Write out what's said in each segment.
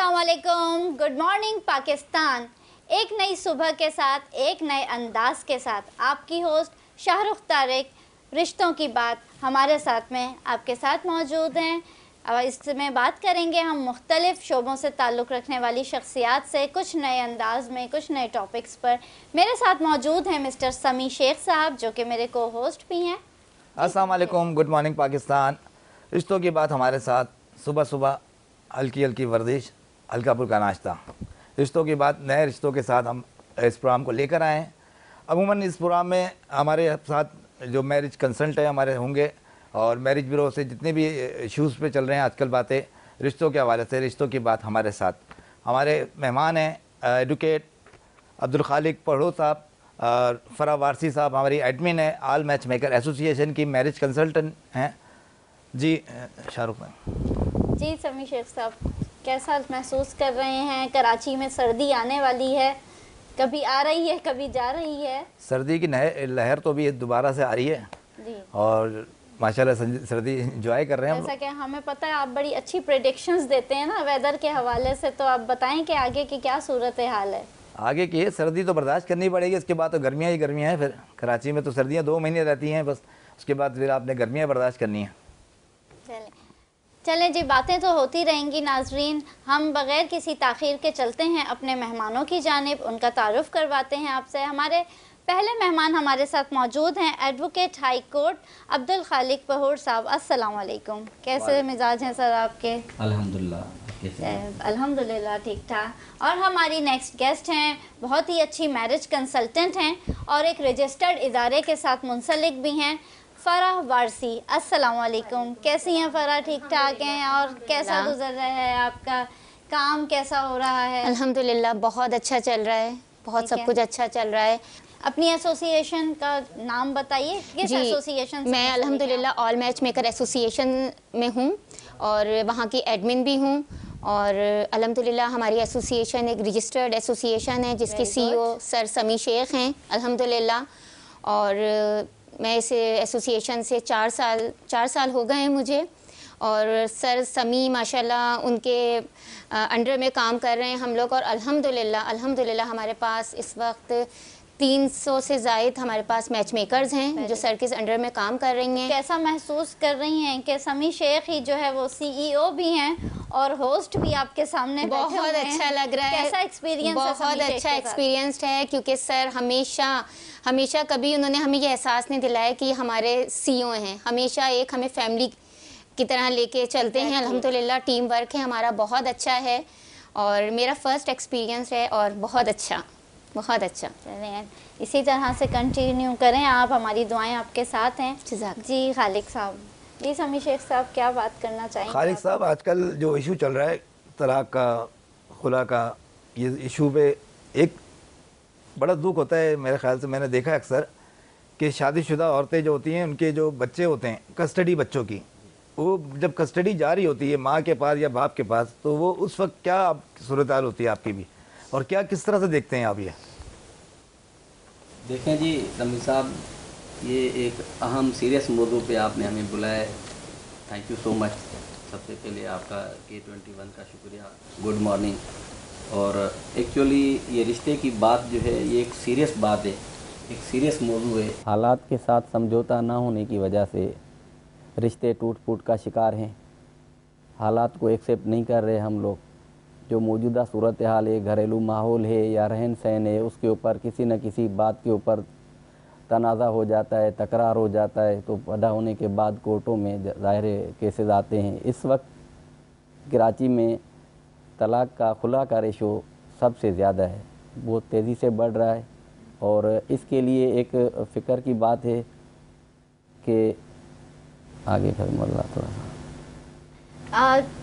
अस्सलामुअलैकुम, good morning Pakistan. एक नई सुबह के साथ, एक नए अंदाज के साथ आपकी होस्ट शाहरुख तारिक, रिश्तों की बात हमारे साथ में आपके साथ मौजूद हैं। अब इसमें बात करेंगे हम मुख्तलिफ़ शोबों से ताल्लुक़ रखने वाली शख्सियात से, कुछ नए अंदाज में, कुछ नए टॉपिक्स पर। मेरे साथ मौजूद हैं मिस्टर समी शेख साहब, जो कि मेरे को होस्ट भी हैं। अस्सलाम वालेकुम, गुड मॉर्निंग पाकिस्तान। रिश्तों की बात हमारे साथ, सुबह सुबह हल्की हल्की वर्जिश, हल्का फुल्का नाश्ता। रिश्तों की बात, नए रिश्तों के साथ हम इस प्रोग्राम को लेकर आए हैं। अमूमन इस प्रोग्राम में हमारे साथ जो मैरिज कंसल्ट है हमारे होंगे, और मैरिज ब्यूरो से जितने भी इश्यूज़ पे चल रहे हैं आजकल बातें रिश्तों के हवाले से, रिश्तों की बात हमारे साथ। हमारे मेहमान हैं एडवोकेट अब्दुल खालिक पढ़ो साहब और फ़रा वारसी साहब, हमारी एडमिन है आल मैच मेकर एसोसिएशन की, मैरिज कंसल्टेंट हैं जी। शाहरुख मैम जी। समी शेख साहब, कैसा महसूस कर रहे हैं? कराची में सर्दी आने वाली है, कभी आ रही है कभी जा रही है। सर्दी की लहर तो अभी दोबारा से आ रही है जी, और माशाल्लाह सर्दी इंजॉय कर रहे हैं हम। जैसा कि हमें पता है आप बड़ी अच्छी प्रेडिक्शंस देते हैं ना वेदर के हवाले से, तो आप बताएं कि आगे की क्या सूरत हाल है। आगे की सर्दी तो बर्दाश्त करनी पड़ेगी, इसके बाद तो गर्मियाँ ही गर्मियाँ हैं। फिर कराची में तो सर्दियाँ 2 महीने रहती हैं बस, उसके बाद फिर आपने गर्मियाँ बर्दाश्त करनी हैं। चलें जी, बातें तो होती रहेंगी नाजरीन। हम बग़ैर किसी ताख़ीर के चलते हैं अपने मेहमानों की जानिब, उनका तारुफ़ करवाते हैं आपसे। हमारे पहले मेहमान हमारे साथ मौजूद हैं एडवोकेट हाई कोर्ट अब्दुल खालिक पहूर साहब। अस्सलाम वालेकुम, कैसे मिजाज हैं सर आपके? अल्हम्दुलिल्लाह ठीक ठाक। और हमारी नेक्स्ट गेस्ट हैं, बहुत ही अच्छी मैरिज कंसल्टेंट हैं और एक रजिस्टर्ड इदारे के साथ मुंसलिक भी हैं, फ़रा वारसी। अस्सलाम वालेकुम, कैसी हैं फ़रा? ठीक ठाक हैं? और कैसा गुजर रहा है आपका काम, कैसा हो रहा है? अल्हम्दुलिल्लाह बहुत अच्छा चल रहा है, बहुत सब कुछ अच्छा चल रहा है। अपनी एसोसिएशन का नाम बताइए, किस एसोसिएशन से? मैं अल्हम्दुलिल्लाह ऑल मैच मेकर एसोसिएशन में हूँ और वहाँ की एडमिन भी हूँ। और अल्हम्दुलिल्लाह हमारी एसोसिएशन एक रजिस्टर्ड एसोसिएशन है जिसके सीईओ सर समी शेख हैं अल्हम्दुलिल्लाह। और मैं इस एसोसिएशन से 4 साल हो गए हैं मुझे। और सर समी माशाल्लाह उनके अंडर में काम कर रहे हैं हम लोग। और अल्हम्दुलिल्लाह हमारे पास इस वक्त 300 से ज़ायद हमारे पास मैच मेकर्स हैं जो सर के अंडर में काम कर रही हैं। कैसा महसूस कर रही हैं कि समी शेख ही जो है वो सीईओ भी हैं और होस्ट भी आपके सामने? बहुत अच्छा लग रहा है। कैसा एक्सपीरियंस? बहुत अच्छा एक्सपीरियंस है, क्योंकि सर हमेशा कभी उन्होंने हमें ये एहसास नहीं दिलाया कि हमारे सीईओ हैं। हमेशा एक हमें फैमिली की तरह लेके चलते हैं। अल्हम्दुलिल्लाह टीम वर्क है हमारा बहुत अच्छा है और मेरा फ़र्स्ट एक्सपीरियंस है और बहुत अच्छा। चलें इसी तरह से कंटिन्यू करें आप, हमारी दुआएं आपके साथ हैं जी। खालिक साहब जी, समी शेख साहब क्या बात करना चाहेंगे? खालिक साहब, आजकल जो इशू चल रहा है तलाक का, खुला का, ये इशू पे एक बड़ा दुख होता है मेरे ख्याल से। मैंने देखा अक्सर कि शादीशुदा औरतें जो होती हैं, उनके जो बच्चे होते हैं, कस्टडी बच्चों की, वो जब कस्टडी जा रही होती है माँ के पास या बाप के पास, तो वो उस वक्त क्या सूरत हाल होती है आपकी भी, और क्या किस तरह से देखते हैं आप ये? देखें जी समी साहब, ये एक अहम सीरियस मौजू पे आपने हमें बुलाया है। Thank you so much. सबसे पहले आपका K21 का शुक्रिया, गुड मॉर्निंग। और एक्चुअली ये रिश्ते की बात जो है ये एक सीरियस बात है, एक सीरियस मौजू है। हालात के साथ समझौता ना होने की वजह से रिश्ते टूट फूट का शिकार हैं। हालात को एक्सेप्ट नहीं कर रहे हम लोग। जो मौजूदा सूरत हाल है, घरेलू माहौल है या रहन सहन है, उसके ऊपर किसी न किसी बात के ऊपर तनाज़ा हो जाता है, तकरार हो जाता है, तो पैदा होने के बाद कोर्टों में ज़ाहिर केसेस आते हैं। इस वक्त कराची में तलाक का, खुला का रेशो सबसे ज़्यादा है, बहुत तेज़ी से बढ़ रहा है। और इसके लिए एक फ़िक्र की बात है कि आगे फरमाइए थोड़ा सा।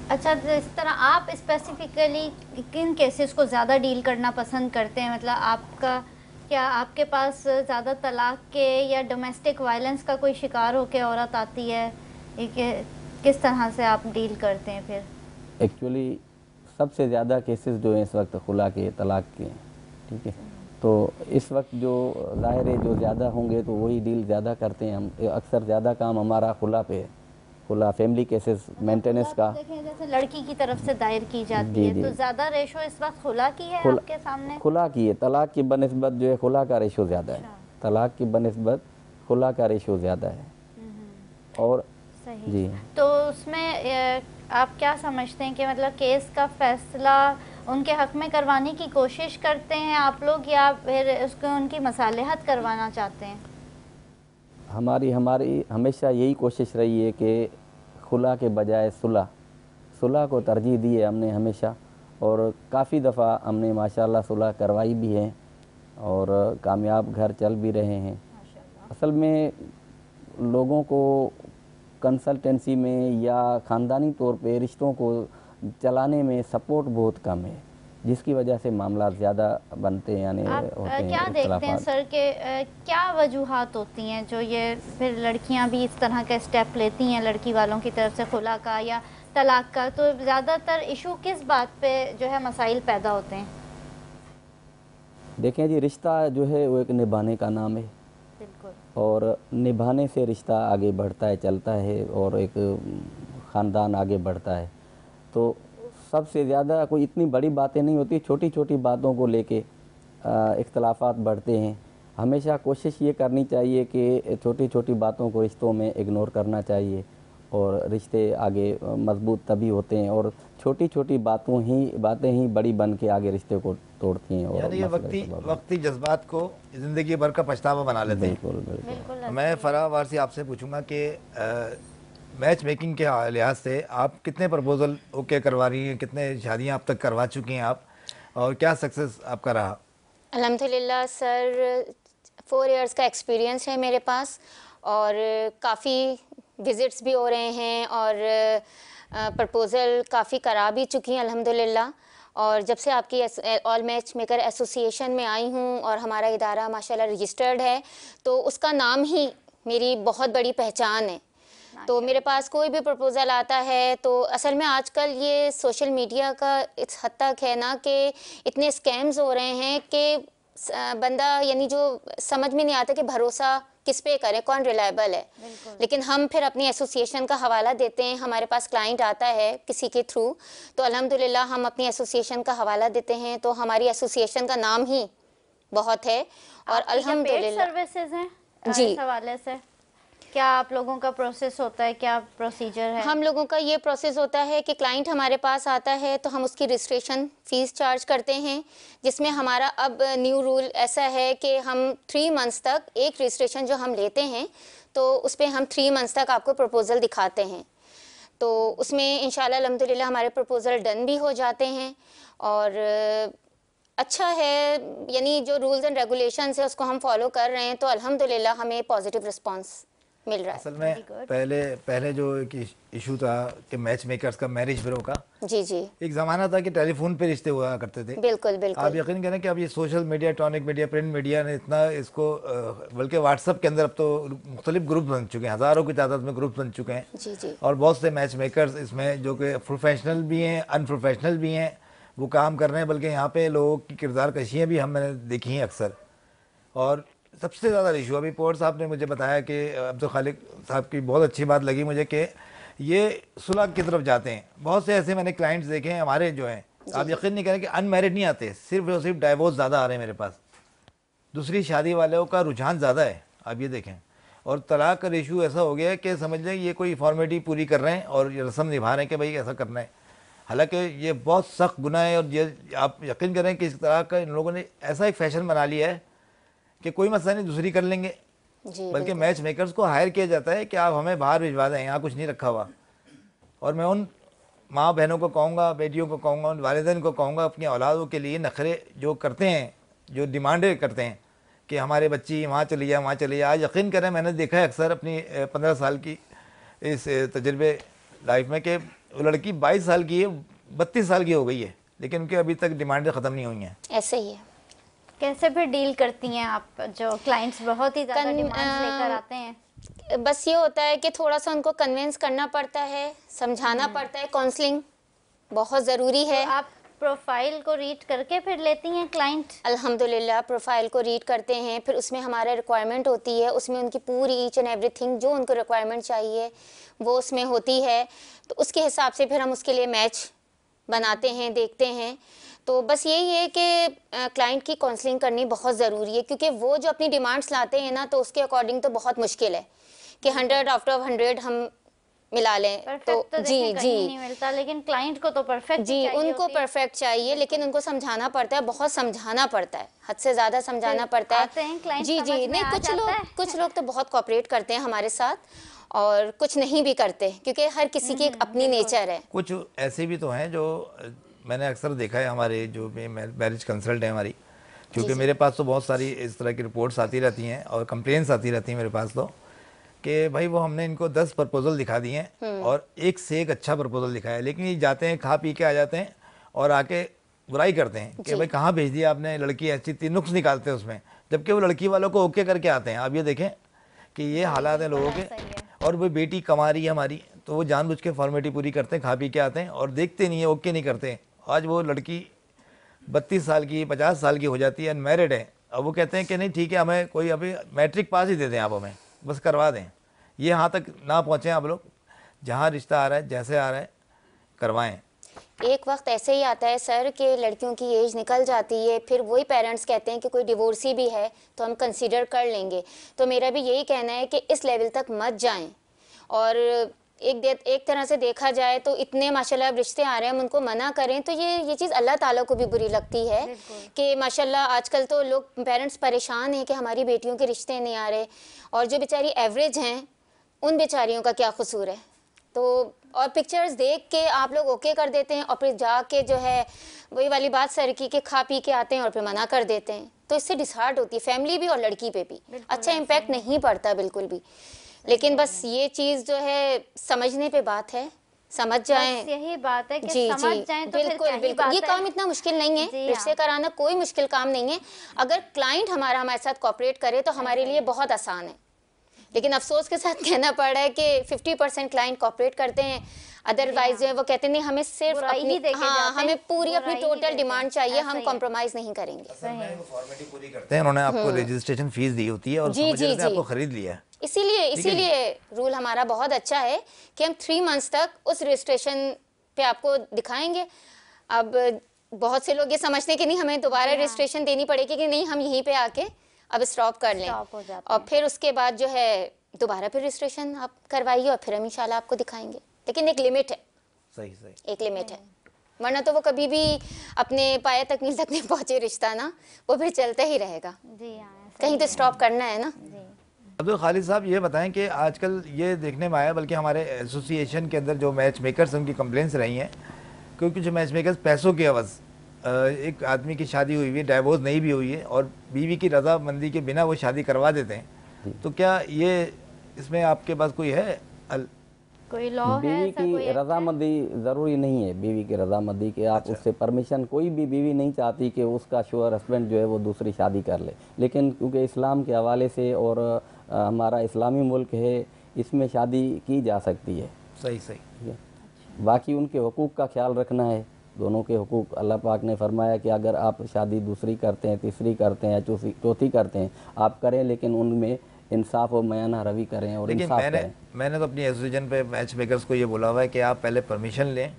अच्छा, तो इस तरह आप स्पेसिफिकली किन केसेस को ज़्यादा डील करना पसंद करते हैं? मतलब आपके पास ज़्यादा तलाक के या डोमेस्टिक वायलेंस का कोई शिकार होकर औरत आती है, किस तरह से आप डील करते हैं फिर? एक्चुअली सबसे ज़्यादा केसेस जो हैं इस वक्त खुला के, तलाक के, ठीक है। तो इस वक्त जो ज़ाहिर है जो ज़्यादा होंगे तो वही डील ज़्यादा करते हैं हम। अक्सर ज़्यादा काम हमारा खुला पे है, खुला, फैमिली केसेस मेंटेनेंस का। देखें जैसे लड़की की तरफ से दायर की जाती जी, है, जी। तो ज़्यादा रेशो इस वक्त खुला की है खुला- आपके सामने? खुला की है, तलाक की बनिस्बत जो है खुला का रेशो ज़्यादा है। तलाक की बनिस्बत खुला का रेशो ज़्यादा है। और सही। जी, तो उसमें आप क्या समझते हैं कि मतलब केस का फैसला उनके हक में करवाने की कोशिश करते हैं आप लोग, या फिर उसको उनकी मसालेहत करवाना चाहते हैं? हमारी हमेशा यही कोशिश रही है कि खुला के बजाय सुलह को तरजीह दी है हमने हमेशा, और काफ़ी दफ़ा हमने माशाल्लाह सुलह करवाई भी है और कामयाब घर चल भी रहे हैं। असल में लोगों को कंसल्टेंसी में या ख़ानदानी तौर पे रिश्तों को चलाने में सपोर्ट बहुत कम है, जिसकी वजह से मामला ज़्यादा बनते हैं, यानी आप होते हैं क्या देखते हैं इख्तिलाफ़ात। सर के क्या वजूहात होती हैं जो ये फिर लड़कियां भी इस तरह का स्टेप लेती हैं लड़की वालों की तरफ से, खुला का या तलाक का? तो ज़्यादातर इशू किस बात पे जो है मसाइल पैदा होते हैं? देखें जी, रिश्ता जो है वो एक निभाने का नाम है, बिल्कुल। और निभाने से रिश्ता आगे बढ़ता है, चलता है, और एक ख़ानदान आगे बढ़ता है। तो सबसे ज़्यादा कोई इतनी बड़ी बातें नहीं होती, छोटी छोटी बातों को लेके इख्तिलाफ़ात बढ़ते हैं। हमेशा कोशिश ये करनी चाहिए कि छोटी छोटी बातों को रिश्तों में इग्नोर करना चाहिए, और रिश्ते आगे मजबूत तभी होते हैं, और छोटी छोटी बातें ही बड़ी बन के आगे रिश्ते को तोड़ती हैं। और यानी ये वक्ती जज्बात को ज़िंदगी भर का पछतावा बना लेते हैं। बिल्कुल बिल्कुल। बिल्कुल। मैं फराह वारसी आपसे पूछूंगा कि मैच मेकिंग के लिहाज से आप कितने प्रपोज़ल ओके करवा रही हैं, कितने शादियां अब तक करवा चुकी हैं आप, और क्या सक्सेस आपका रहा? अल्हम्दुलिल्लाह सर, 4 इयर्स का एक्सपीरियंस है मेरे पास, और काफ़ी विज़िट्स भी हो रहे हैं, और प्रपोज़ल काफ़ी करा भी चुकी हैं अल्हम्दुलिल्लाह। और जब से आपकी ऑल मैच मेकर एसोसिएशन में आई हूँ और हमारा इदारा माशाल्लाह रजिस्टर्ड है, तो उसका नाम ही मेरी बहुत बड़ी पहचान है। तो मेरे पास कोई भी प्रपोज़ल आता है, तो असल में आजकल ये सोशल मीडिया का इस हद तक है ना कि इतने स्कैम्स हो रहे हैं कि बंदा यानी जो समझ में नहीं आता कि भरोसा किस पे करें, कौन रिलायबल है। लेकिन हम फिर अपनी एसोसिएशन का हवाला देते हैं, हमारे पास क्लाइंट आता है किसी के थ्रू, तो अल्हम्दुलिल्लाह हम अपनी एसोसिएशन का हवाला देते हैं, तो हमारी एसोसिएशन का नाम ही बहुत है। और अल्हम्दुलिल्लाह सर्विसेज हैं जी। इस हवाले से क्या आप लोगों का प्रोसेस होता है, क्या प्रोसीजर है? हम लोगों का ये प्रोसेस होता है कि क्लाइंट हमारे पास आता है तो हम उसकी रजिस्ट्रेशन फ़ीस चार्ज करते हैं, जिसमें हमारा अब न्यू रूल ऐसा है कि हम 3 मंथ्स तक एक रजिस्ट्रेशन जो हम लेते हैं, तो उस पर हम 3 मंथ्स तक आपको प्रपोज़ल दिखाते हैं। तो उसमें इंशाल्लाह अल्हम्दुलिल्लाह हमारे प्रपोज़ल डन भी हो जाते हैं, और अच्छा है, यानी जो रूल्स एंड रेगुलेशंस है उसको हम फॉलो कर रहे हैं, तो अल्हम्दुलिल्लाह हमें पॉजिटिव रिस्पांस मिल रहा है। असल में पहले जो एक इशू था कि मैच मेकर्स का, मैरिज ब्यूरो का, जी जी एक ज़माना था कि टेलीफोन पे रिश्ते हुआ करते थे। बिल्कुल आप बिल्कुल। यकीन करें कि अब ये social media, electronic media, print media ने इतना इसको बल्कि व्हाट्सअप के अंदर अब तो मुख्तलिफ ग्रुप बन चुके हैं, हज़ारों की तादाद में ग्रुप बन चुके हैं, जी जी और बहुत से मैच मेकर्स इसमें जो कि प्रोफेशनल भी हैं, अनप्रोफेशनल भी हैं, वो काम कर रहे हैं। बल्कि यहाँ पे लोगों की किरदार कशियाँ भी मैंने देखी हैं अक्सर। और सबसे ज़्यादा इशू, अभी पोर्ट साहब ने मुझे बताया कि अब्दुल खालिक साहब की बहुत अच्छी बात लगी मुझे कि ये सुलह की तरफ जाते हैं। बहुत से ऐसे मैंने क्लाइंट्स देखे हैं हमारे जो हैं, आप यकीन नहीं करें कि अनमैरिड नहीं आते, सिर्फ और सिर्फ डाइवोर्स ज़्यादा आ रहे हैं मेरे पास, दूसरी शादी वालों का रुझान ज़्यादा है, आप ये देखें। और तलाक का रेशू ऐसा हो गया है कि समझ लें ये कोई फॉर्मेलिटी पूरी कर रहे हैं और ये रस्म निभा रहे हैं कि भाई ऐसा करना है, हालांकि ये बहुत सख्त गुनाह है। और ये आप यकीन करें कि इस तरह का इन लोगों ने ऐसा एक फैशन बना लिया है कि कोई मसला नहीं, दूसरी कर लेंगे। बल्कि मैच मेकर्स को हायर किया जाता है कि आप हमें बाहर भिजवा दें, यहाँ कुछ नहीं रखा हुआ। और मैं उन माँ बहनों को कहूँगा, बेटियों को कहूँगा, उन वालिदैन को कहूँगा, अपनी औलादों के लिए नखरे जो करते हैं, जो डिमांडें करते हैं कि हमारे बच्ची वहाँ चली जाए, वहाँ चली जाए। आज यकीन करें मैंने देखा है अक्सर अपनी 15 साल की इस तजर्बे लाइफ में कि वो लड़की 22 साल की है, 32 साल की हो गई है, लेकिन उनकी अभी तक डिमांडें ख़त्म नहीं हुई हैं। ऐसे ही है। कैसे फिर डील करती हैं आप जो क्लाइंट्स बहुत ही ज़्यादा डिमांड्स लेकर आते हैं? बस ये होता है कि थोड़ा सा उनको कन्विंस करना पड़ता है, समझाना पड़ता है, काउंसलिंग बहुत ज़रूरी है। आप प्रोफाइल को रीड करके फिर लेती हैं क्लाइंट? अल्हम्दुलिल्लाह प्रोफाइल को रीड करते हैं, फिर उसमें हमारा रिक्वायरमेंट होती है, उसमें उनकी पूरी ईच एंड एवरीथिंग जो उनको रिक्वायरमेंट चाहिए वो उसमें होती है। तो उसके हिसाब से फिर हम उसके लिए मैच बनाते हैं, देखते हैं। तो बस यही है कि क्लाइंट की काउंसलिंग करनी बहुत ज़रूरी है, क्योंकि वो जो अपनी डिमांड्स लाते हैं ना, तो उसके अकॉर्डिंग तो बहुत मुश्किल है कि 100 आउट ऑफ 100 हम मिला लें। परफेक्ट तो जी देखिए कहीं नहीं मिलता, लेकिन क्लाइंट को तो परफेक्ट जी, उनको परफेक्ट चाहिए, लेकिन उनको समझाना पड़ता है, बहुत समझाना पड़ता है, हद से ज़्यादा समझाना पड़ता आते हैं है। client जी समझ जी, में नहीं आ कुछ जाता लोग है? कुछ लोग तो बहुत कोऑपरेट करते हैं हमारे साथ, और कुछ नहीं भी करते, क्योंकि हर किसी की एक अपनी नेचर है। कुछ ऐसे भी तो हैं जो मैंने अक्सर देखा है, हमारे जो मैरिज कंसल्ट है हमारी, क्योंकि मेरे पास तो बहुत सारी इस तरह की रिपोर्ट्स आती रहती हैं और कंप्लेंट्स आती रहती हैं मेरे पास, तो कि भाई वो हमने इनको 10 प्रपोजल दिखा दिए हैं और एक से एक अच्छा प्रपोजल दिखाया है, लेकिन ये जाते हैं, खा पी के आ जाते हैं और आके बुराई करते हैं कि भाई कहाँ भेज दिया आपने, लड़की ऐसी थी, नुक्स निकालते हैं उसमें, जबकि वो लड़की वालों को ओके करके आते हैं। आप ये देखें कि ये हालात हैं लोगों के। और वो बेटी कमा रही है हमारी, तो वो जानबूझ के फॉर्मेलिटी पूरी करते हैं, खा पी के आते हैं और देखते नहीं है, ओके नहीं करते। आज वो लड़की 32 साल की 50 साल की हो जाती है, अनमैरिड है, अब वो कहते हैं कि नहीं ठीक है, हमें कोई अभी मैट्रिक पास ही दे दें, आप हमें बस करवा दें। ये यहाँ तक ना पहुँचें आप लोग, जहाँ रिश्ता आ रहा है, जैसे आ रहा है करवाएं। एक वक्त ऐसे ही आता है सर कि लड़कियों की एज निकल जाती है, फिर वही पेरेंट्स कहते हैं कि कोई डिवोर्सी भी है तो हम कंसीडर कर लेंगे। तो मेरा भी यही कहना है कि इस लेवल तक मत जाएं। और एक तरह से देखा जाए तो इतने माशाल्लाह रिश्ते आ रहे हैं, हम उनको मना करें तो ये चीज़ अल्लाह ताला को भी बुरी लगती है कि माशाल्लाह आजकल तो लोग पेरेंट्स परेशान हैं कि हमारी बेटियों के रिश्ते नहीं आ रहे, और जो बेचारी एवरेज हैं उन बेचारियों का क्या कसूर है। तो और पिक्चर्स देख के आप लोग ओके कर देते हैं, और फिर जाके जो है वही वाली बात सर की कि खा पी के आते हैं और फिर मना कर देते हैं। तो इससे डिसहार्ट होती है फैमिली भी और लड़की पे भी, अच्छा इम्पैक्ट नहीं पड़ता बिल्कुल भी। लेकिन बस ये चीज़ जो है समझने पे बात है, समझ जाएं। यही बात है कि जी समझ जी, जाएं तो फिर बिल्कुल क्या ही बिल्कुल, बात ये है। काम इतना मुश्किल नहीं है, जी रिश्ते हाँ। कराना कोई मुश्किल काम नहीं है। अगर क्लाइंट हमारे साथ कोऑपरेट करे तो हमारे लिए बहुत आसान है। लेकिन अफसोस के साथ कहना पड़ रहा है कि 50% क्लाइंट कोऑपरेट करते हैं, अदरवाइज जो है वो कहते नहीं हमें सिर्फ बुराई ही अपनी देखे जाते हैं, हमें पूरी अपनी बुराई ही टोटल देते डिमांड हैं, चाहिए, ऐसा हम ही है। कॉम्प्रोमाइज़ नहीं करेंगे। फॉर्मेलिटी पूरी करते हैं, उन्होंने आपको रजिस्ट्रेशन फीस दी होती है और जी, समझ जी, लेते हैं जी। आपको खरीद लिया है। इसीलिए रूल हमारा बहुत अच्छा है कि हम 3 मंथ्स तक उस रजिस्ट्रेशन पे आपको दिखाएंगे। अब बहुत से लोग ये समझते हैं कि नहीं हमें दोबारा रजिस्ट्रेशन देनी पड़ेगी, कि नहीं हम यहीं पे आके अब स्टॉप कर लें, स्टॉप हो जाते और फिर उसके बाद जो है दोबारा फिर रजिस्ट्रेशन आप करवाइए और फिर हम इंशाल्लाह आपको दिखाएंगे। लेकिन एक लिमिट है, सही सही, एक लिमिट है, वरना तो वो कभी भी अपने पाया तकमील तक नहीं पहुंचे रिश्ता ना, वो फिर चलता ही रहेगा। जी हाँ, ऐसा कहीं तो स्टॉप करना है ना। अब्दुल खालिद साहब ये बताएं कि आजकल ये देखने में आया, बल्कि हमारे एसोसिएशन के अंदर जो मैच मेकर्स उनकी कंप्लेंट्स रही हैं, क्योंकि जो मैच मेकर्स पैसों के अवज़ एक आदमी की शादी हुई है, डाइवोर्स नहीं भी हुई है, और बीवी की रजामंदी के बिना वो शादी करवा देते हैं, तो क्या ये इसमें आपके पास कोई है कोई लॉ है बीवी ऐसा कोई की रजामंदी ज़रूरी नहीं है, बीवी की रजामंदी के आप उससे परमिशन, कोई भी बीवी नहीं चाहती कि उसका श्योर हस्बैंड जो है वो दूसरी शादी कर ले, लेकिन क्योंकि इस्लाम के हवाले से और हमारा इस्लामी मुल्क है, इसमें शादी की जा सकती है। सही सही, ठीक है। बाकी उनके हुकूक का ख्याल रखना है, दोनों के हुकूक अल्लाह पाक ने फरमाया कि अगर आप शादी दूसरी करते हैं, तीसरी करते हैं, चौथी करते हैं, आप करें, लेकिन उनमें इंसाफ और मयाना रवि करें और लेकिन इंसाफ करें। मैंने तो अपनी एसोसिएशन पे मैच मेकर्स को ये बोला हुआ है कि आप पहले परमिशन लें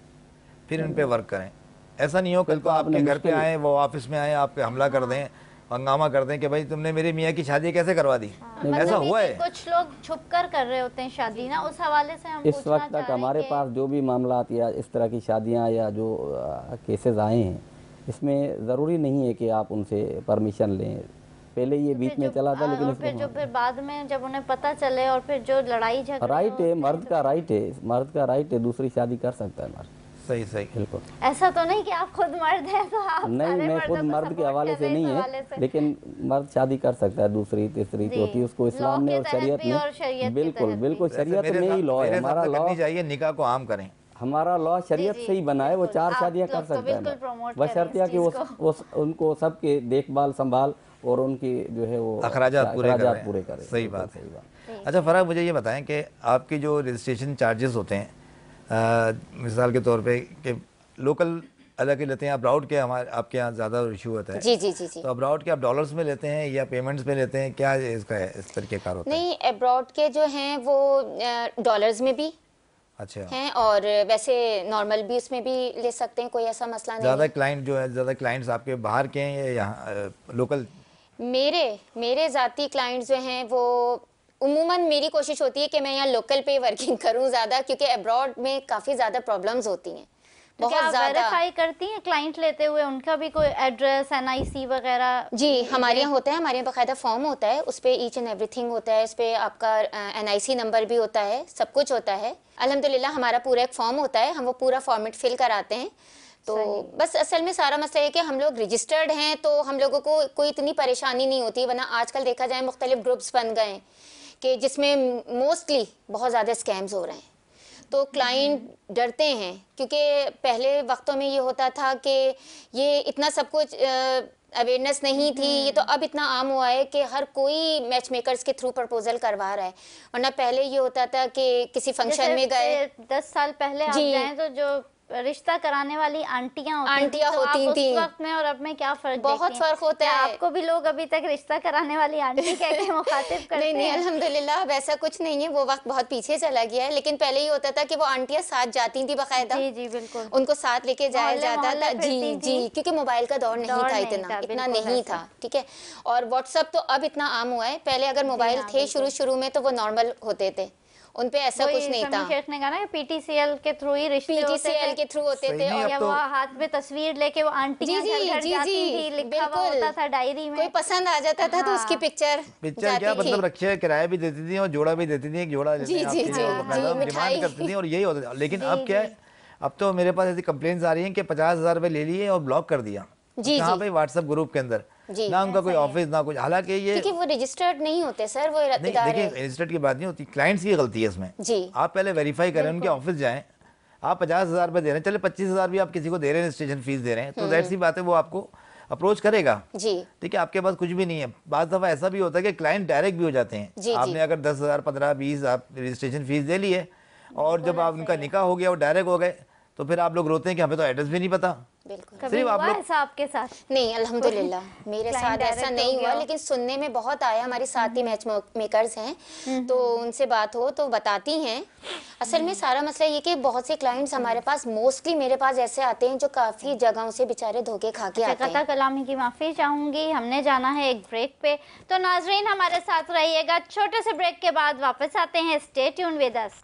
फिर इन पे वर्क करें। ऐसा नहीं हो कल को आपके घर पे आए, वो ऑफिस में आए, आप पे हमला कर दें, हंगामा कर दें कि भाई तुमने मेरे मियाँ की शादी कैसे करवा दी। ऐसा हुआ है, कुछ लोग छुप कर रहे होते हैं शादी ना, उस हवाले से हम इस पूछना वक्त चाह तक रहे हैं हमारे कि- पास जो भी मामलात या इस तरह की शादियां या जो केसेस आए हैं, इसमें ज़रूरी नहीं है कि आप उनसे परमिशन लें। पहले ये बीच में चला था, लेकिन और फिर जो फिर बाद में जब उन्हें पता चले और फिर जो लड़ाई झगड़े राइट है, होते मर्द हैं, का राइट है, मर्द का राइट है, दूसरी शादी कर सकता है मर्द, सही सही, बिल्कुल। ऐसा तो नहीं कि आप खुद मर्द हैं तो आप नहीं, सारे मैं मर्दों खुद को मर्द के support हवाले कर से रहे हैं नहीं इस हवाले है, से। लेकिन मर्द शादी कर सकता है, दूसरी, तीसरी, जी। चौथी, उसको इस्लाम लॉ ने के और तहत शरीयत भी और शरीयत ने, के बिल्कुल तहत बिल्कुल, भी। शरीयत में ही लॉ है, हमारा लॉ, करनी चाहिए, निकाह को आम करें। हमारा लॉ शरीयत जी, से ही बना है, वो बिल्कुल। 4 आप शादियां लोग कर तो सकता है बिल्कुल promote मर्द, कर रहे हैं बशर्तिया इस कि चीज़ उनको सबके देखभाल संभाल और उनकी जो है वो अखराजात पूरे पूरे करें। करे। सही बात है। अच्छा फराग, मुझे ये बताएं कि आपकी जो रजिस्ट्रेशन चार्जेस होते हैं, मिसाल के तौर पे कि लोकल अलग ही लेते हैं। अब्राउड के हमारे आपके यहाँ ज़्यादा इशू होता है। जी जी जी जी। तो अब्राउड के आप डॉलर्स में लेते हैं या पेमेंट्स में लेते हैं, क्या इसका है, इस तरीके कार होता है? नहीं, अब्रॉड के जो हैं वो डॉलर्स में भी अच्छा, हैं और वैसे नॉर्मल भी उसमें भी ले सकते हैं, कोई ऐसा मसला नहीं ज़्यादा है। क्लाइंट जो है, ज़्यादा क्लाइंट्स आपके बाहर के हैं या यहाँ लोकल? मेरे ज़ाती क्लाइंट्स जो हैं वो उम्मूमन मेरी कोशिश होती है कि मैं यहाँ लोकल पे वर्किंग करूँ ज़्यादा, क्योंकि अब्रॉड में काफ़ी ज़्यादा प्रॉब्लम्स होती हैं, तो क्या बहुत आप ज़्यादा। वेरीफाई करती हैं क्लाइंट लेते हुए उनका भी कोई एड्रेस, NIC वगैरह? जी, हमारे यहाँ होता है, हमारे यहाँ बाकायदा फॉर्म होता है, उस पर ईच एंड एवरीथिंग होता है, उस पर आपका NIC नंबर भी होता है, सब कुछ होता है अल्हम्दुलिल्लाह। हमारा पूरा एक फॉर्म होता है, हम वो पूरा फॉर्मेट फिल कराते हैं। तो बस असल में सारा मसला है कि हम लोग रजिस्टर्ड हैं तो हम लोगों को कोई इतनी परेशानी नहीं होती, वरना आजकल देखा जाए मुख्तलिफ ग्रुप्स बन गए हैं कि जिसमें मोस्टली बहुत ज़्यादा स्कैम्स हो रहे हैं। तो क्लाइंट डरते हैं, क्योंकि पहले वक्तों में ये होता था कि ये इतना सब कुछ अवेयरनेस नहीं थी, ये तो अब इतना आम हुआ है कि हर कोई मैच मेकर्स के थ्रू प्रपोजल करवा रहा है। वरना पहले ये होता था कि किसी फंक्शन में गए, 10 साल पहले आप जी। जाएं तो जो रिश्ता कराने वाली आंटियां आंटियां तो आप होती उस थी। वक्त में और अब में क्या फर्क बहुत देखती हैं? फर्क होता क्या है। आपको भी लोग अभी तक रिश्ता कराने वाली आंटी कह के मुखातिब करते नहीं हैं? अल्हम्दुलिल्लाह वैसा कुछ नहीं है, वो वक्त बहुत पीछे चला गया है। लेकिन पहले ये होता था कि वो आंटियां साथ जाती थी बाकायदा, जी जी बिल्कुल। उनको साथ लेके जाया मोहल्ले जाता मोहल्ले था। फिरती जी थी। जी, क्योंकि मोबाइल का दौर नहीं दौर था नहीं इतना था, इतना बिल्कुल नहीं ऐसा। था, ठीक है। और व्हाट्सअप तो अब इतना आम हुआ है, पहले अगर मोबाइल हाँ, थे शुरू में तो वो नॉर्मल होते थे, उन पे ऐसा कुछ नहीं था। शेख ने कहा ना PTCL के थ्रू ही रिश्ते होते PTCL थे। के थ्रू होते सही थे। नहीं, और अब या तो- वो हाथ में तस्वीर लेके वो आंटियां जी, घर घर जी, जाती जी, थी, लिखा हुआ बिल्कुल। होता था डायरी में। कोई पसंद आ जाता था तो उसकी हाँ। पिक्चर पिक्चर क्या जाती मतलब थी। रक्षा किराया भी देती थी और जोड़ा भी देती थी, एक जोड़ा लेते जी, हैं जी, आपके लिए, जी, और बाकायदा जी, डिमांड मिठाई। करती थी और यही होता था। लेकिन जी, अब क्या है, अब तो मेरे पास ऐसी कंप्लेंट्स आ रही हैं कि 50,000 रुपये ले लिए और ब्लॉक कर दिया। जी, कहाँ जी। पे? व्हाट्सएप ग्रुप के अंदर, जी, ना उनका कोई ऐसा ही है। ऑफिस ना कुछ। हालांकि ये क्योंकि वो रजिस्टर्ड नहीं होते सर, वो नहीं, इदारे। देखिए रजिस्टर्ड की बात नहीं होती, क्लाइंट्स की गलती है इसमें। जी। आप पहले वेरीफाई करें, उनके ऑफिस जाएं। आप 50,000 रुपये दे रहे हैं, चले 25,000 भी आप किसी को दे रहे हैं, रजिस्ट्रेशन फीस दे रहे हैं, तो जाहिर सी बात है वो आपको अप्रोच करेगा। जी ठीक है, आपके पास कुछ भी नहीं है। बात दफ़ा ऐसा भी होता है कि क्लाइंट डायरेक्ट भी हो जाते हैं। जी, आपने जी। अगर 10,000, 15, 20 आप रजिस्ट्रेशन फीस दे लिए और जब आप उनका निकाह हो गया और डायरेक्ट हो गए, तो फिर आप लोग रोते हैं कि हमें तो एड्रेस भी नहीं पता। बिल्कुल। कभी सिर्फ आप हुआ लोग- ऐसा आपके साथ? नहीं अल्हम्दुलिल्लाह मेरे Client साथ ऐसा direct हो नहीं गया हुआ, हो। लेकिन सुनने में बहुत आया। हमारी साथी मैच मेकर्स हैं तो उनसे बात हो तो बताती हैं। असल में सारा मसला ये कि बहुत से क्लाइंट्स हमारे पास, मोस्टली मेरे पास ऐसे आते हैं जो काफ़ी जगहों से बेचारे धोखे खा के आते कता हैं। कलामी की माफ़ी चाहूँगी, हमने जाना है एक ब्रेक पे, तो नाजरीन हमारे साथ रहिएगा। छोटे से ब्रेक के बाद वापस आते हैं। Stay tune with us.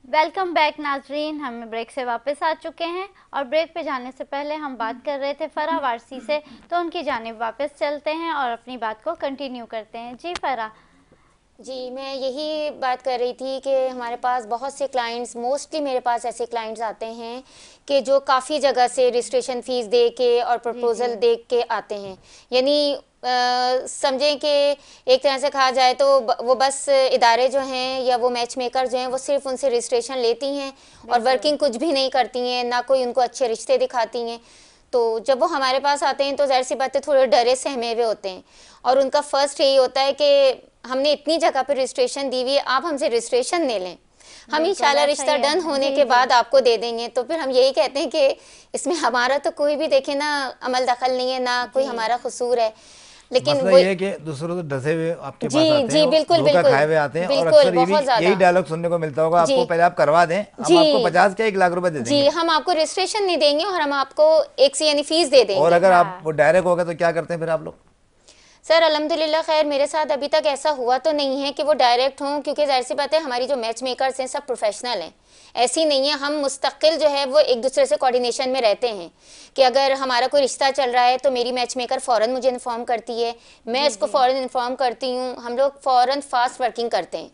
Welcome back नाजरीन, हम ब्रेक से वापस आ चुके हैं और ब्रेक पे जाने से पहले हम बात कर रहे थे फरा वारसी से, तो उनकी जानिब वापस चलते हैं और अपनी बात को कंटिन्यू करते हैं। जी फरा। जी, मैं यही बात कर रही थी कि हमारे पास बहुत से क्लाइंट्स, मोस्टली मेरे पास ऐसे क्लाइंट्स आते हैं कि जो काफ़ी जगह से रजिस्ट्रेशन फ़ीस दे के और प्रपोज़ल दे के आते हैं। यानी समझें कि एक तरह से कहा जाए तो वो बस इदारे जो हैं या वो मैच मेकर जो हैं वो सिर्फ उनसे रजिस्ट्रेशन लेती हैं और वर्किंग कुछ भी नहीं करती हैं, ना कोई उनको अच्छे रिश्ते दिखाती हैं। तो जब वो हमारे पास आते हैं तो ज़ाहिर सी बात है थोड़े डरे सहमे हुए होते हैं और उनका फर्स्ट यही होता है कि हमने इतनी जगह पर रजिस्ट्रेशन दी हुई है, आप हमसे रजिस्ट्रेशन ले लें, हम इंशाल्लाह रिश्ता डन होने के बाद आपको दे देंगे। तो फिर हम यही कहते हैं कि इसमें हमारा तो कोई भी देखे ना अमल दखल नहीं है, ना कोई हमारा कसूर है, लेकिन मसला वो ये है कि दूसरों से डसे हुए आपके जी, पास आते जी, हैं, बिल्कुल, धोखा बिल्कुल, खाए हुए आते हैं। और बिल्कुल, अक्सर बहुत ज़्यादा। यही डायलॉग सुनने को मिलता होगा, आपको जी। पहले आप करवा दें, हम जी। आपको 50 के 1 लाख रुपए दे जी, देंगे। हम आपको रजिस्ट्रेशन नहीं देंगे और हम आपको एक सी यानी फीस दे देंगे। और अगर आप वो डायरेक्ट हो गए तो क्या करते हैं फिर आप लोग? सर अल्हम्दुलिल्लाह खैर मेरे साथ अभी तक ऐसा हुआ तो नहीं है कि वो डायरेक्ट हों, क्योंकि जाहिर सी बात है हमारी जो मैच मेकर्स हैं सब प्रोफेशनल हैं, ऐसी नहीं है। हम मुस्तकिल जो है वो एक दूसरे से कोऑर्डिनेशन में रहते हैं कि अगर हमारा कोई रिश्ता चल रहा है तो मेरी मैच मेकर फ़ौरन मुझे इन्फॉर्म करती है, मैं इसको फ़ौरन इन्फॉर्म करती हूँ, हम लोग फ़ौरन फास्ट वर्किंग करते हैं।